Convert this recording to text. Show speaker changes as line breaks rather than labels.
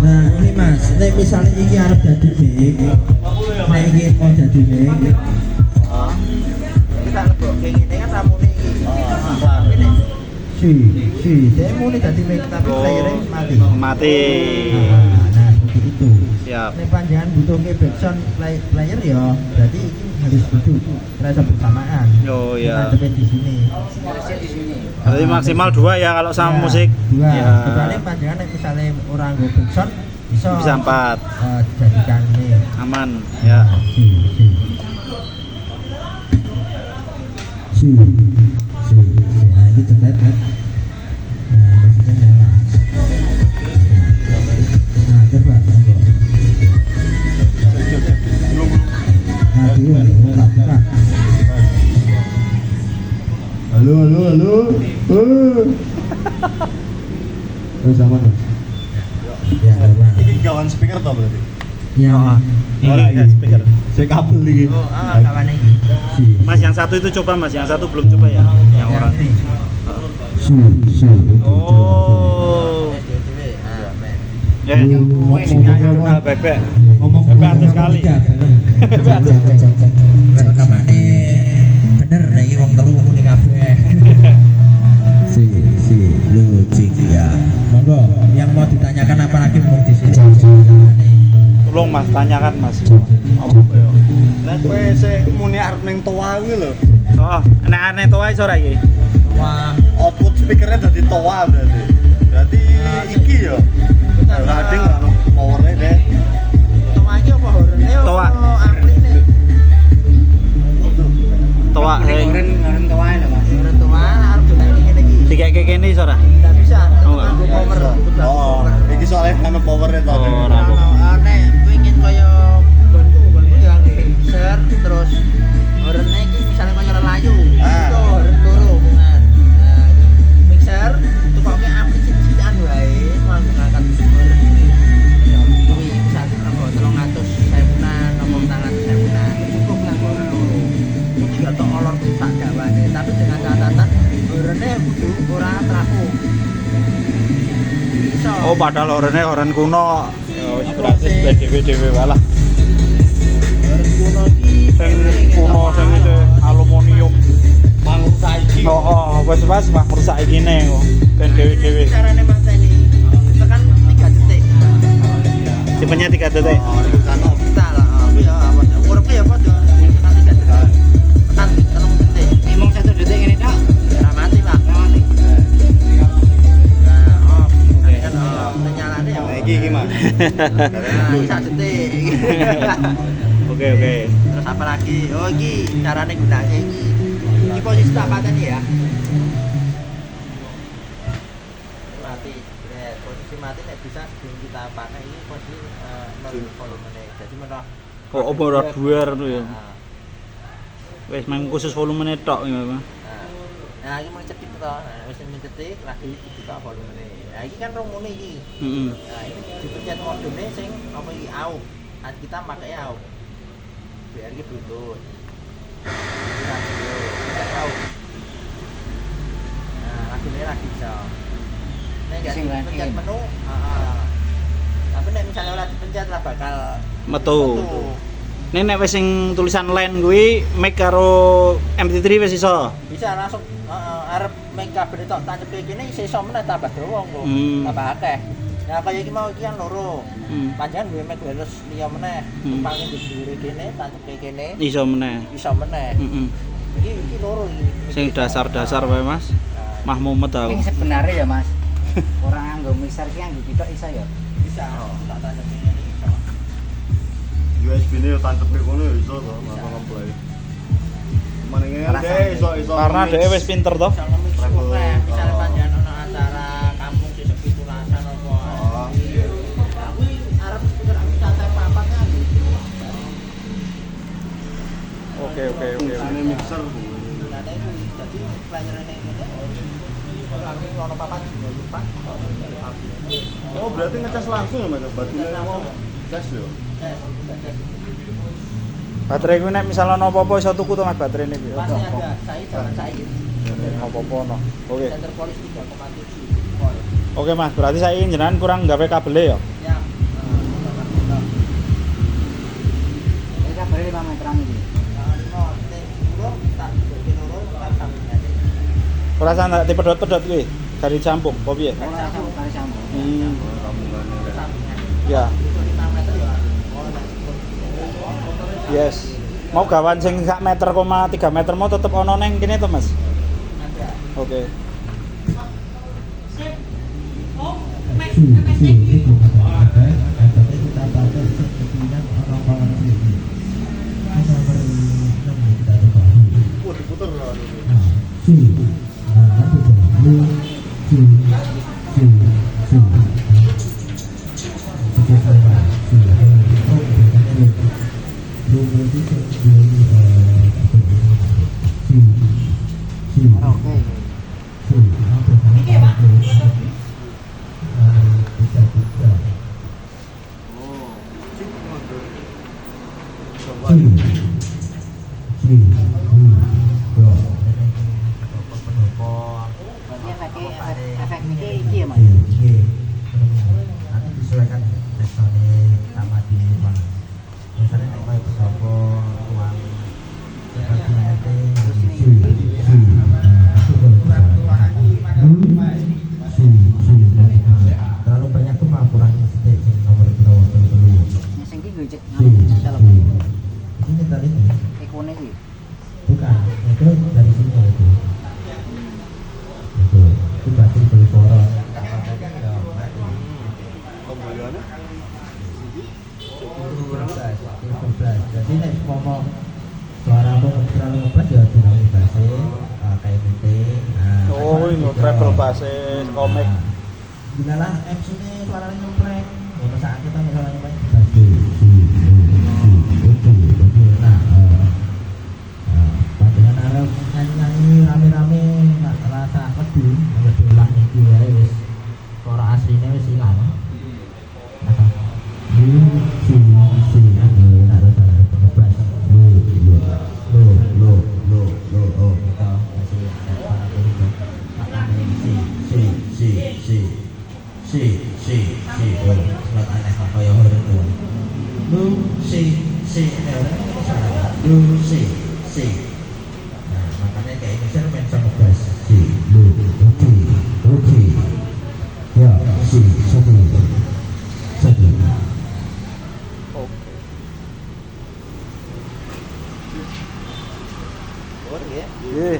Nah ini mas, nek misalnya ini arep jadi big, nek ini mau jadi big, kita lebok kayak gini kan ramune ini. Dia mau nih jadi big tapi playernya mati. Nah seperti itu.
Siap.
Nek panjangan butuh ke backsound player ya, berarti ini harus duduk, rasa bersamaan.
Oh ya.
Tapi di sini.
Berarti maksimal 2 ya kalau sama
Ya,
musik.
2.
Ya.
Kecuali panjangan nek misalnya orang go backsound bisa
4.
dijadikan ini.
Aman ya.
Nah ini cepat kan. Nah musiknya nyala. Nah coba monggo. Nah dulu nggak buka.
Halo. Sama dong.
Ya coba.
Ini kawan speaker tau berarti?
Ya.
Enggak ya speaker.
Saya kabel lagi.
Kawan ini.
Mas yang satu itu coba Mas, yang satu belum coba ya. Yang orang. Oh. Ya, musiknya kenal bebek.
Ngomong
Bebek sekali.
Rekamannya bener nih wong telu muni kabeh. Si logik ya. Monggo yang mau ditanyakan apa lagi mau di sini.
Tolong Mas tanyakan Mas.
Nek kowe sik muni arep ning toa kuwi lho.
Oh, nek toa iso ra iki?
Wah,
Output speakernya dadi toa berarti. Berarti iki ya. Ora ading ora power-e deh.
toanya apa horene?
Toa.
Ampline.
Toa
Horen toa lho Mas. Horen toa arep ngene iki.
tiga kayak gini iso ra?
Enggak bisa.
Oh, enggak.
Nganggo power.
Oh, iki soalnya ana power-e to.
Oh, ora.
Nek pengin kaya gonku yang mixer terus horene iki misalnya kaya layu. Itu horen loro Mas. Nah, mixer tukoke ampli siji-sijian wae ngangkat horen iki. Ya kuwi bisa nganggo 300.000-an apa 400.000-an. Cukup nganggo horen loro. Itu ya tok olor sak dawane, tapi dengan catatan horene kudu ora trafo.
Oh, padahal oren kuno. Ya wis gratis dhewe-dhewe wae lah.
Horen kuno iki
Sing kuno sing itu aluminium.
bangun saiki.
Oh, wis mah merusak iki ne kok. Ben dhewe-dhewe.
Carane mateni. Tekan 3 detik.
Tipenya 3 detik.
Kan kita lah. Aku ya awas. Uripku ya padha. Tekan 3 detik. Tekan 3 detik. Emang 1 detik ngene tok. Ora mati, Pak. Ora mati. Nah, off. Kan nyalane ya.
Nah, iki Mas.
Nah, 1 detik.
Oke.
Terus apa lagi? Oh, iki carane gunake iki. Iki posisi tak pateni ya. Mati. Posisi mati nek bisa sebelum kita pakai ini posisi nol volumenya. Jadi menurut
Kok opo ora duar tuh ya.
Nah,
Wis mang khusus volumenya tok ya, Mas.
nah ini mau cetik to. Nah, wis mencetik lagi dibuka volumenya. Nah, iki kan romone iki.
Heeh.
Nah, ini dipencet modune sing apa iki AUX. Nah, kita pakai AUX. Biar iki Bluetooth. Kita AUX. Nah, lagune lagi bisa. Nek enggak dipencet menu, tapi nek misalnya ora dipencet lah bakal
Metu. Nek wis sing tulisan line kuwi mic karo MP3 wis iso.
Bisa langsung arep mic kabel tok tancepe kene iso meneh tambah dawa engko. Tambah akeh. Nah kaya iki mau iki kan loro. Panjenengan duwe mic wireless liya meneh. Tumpangin di dhuwure kene tancepe kene.
Iso meneh.
Iso meneh.
Heeh.
Iki loro iki.
Sing dasar-dasar wae, Mas. Mah mumet aku.
Ini sebenarnya ya Mas, orang nganggo mixer ki nganggo pitok iso ya?
Bisa tak tancepe kene iso.
USB-ne yo tancepe kono yo iso to, apa ngeplay. Menenge deh iso.
Karena dhewe wis pinter toh.
Bisa nge-mix misalnya panjenengan ono
oke.
Fungsinya mixer.
Nah, ada itu jadi pelajaran yang ini lagi ono papan juga lupa.
Oh, berarti ngecas langsung ya, Mas? Batunya mau gas yo.
Baterai kuwi nek misalnya ono apa-apa iso tuku to Mas baterai niki.
Pasti ada, saya jangan saya.
Apa-apa ono. Oke.
Center polis 3,7 volt.
Oke Mas, berarti saya jenengan kurang gawe kabel ya.
Ya.
Ini kabel 5 meteran iki.
Ora sandak dipedhot-pedhot kuwi. Dari campur, apa piye?
Ora sambung kali sambung.
Ya. Yes. Mau gawan sing sak meter, 3 meter mau tetep ono neng kene to, Mas? Oke.
Wah, diputer lah.
Oke. Berarti efek iki ya Mas.
Nanti disesuaikan tektonik sama di mana. Misalnya nek koyo besopo uang terlalu banyak tuh mah kurang sedikit sing nomor berapa dulu.
Sing iki gue cek dalam
Ini dari ini
ikone iki.
bukan itu dari sini itu. Itu baterai beli boron.
Kembaliannya?
Jadi nek ngomong suara pun terlalu ngebas ya dinamik base kayak meeting.
Oh, ini treble basis komik.
Dilalah apps ini suaranya ngeplek. Untuk saat kita misalnya main padahal arep nyanyi rame-rame nggak terasa wedi, lebih ulah iki wae wis suara asline wis ilang. Makanya kayak ini saya main sama bass si lu uji ya si satu
Iya.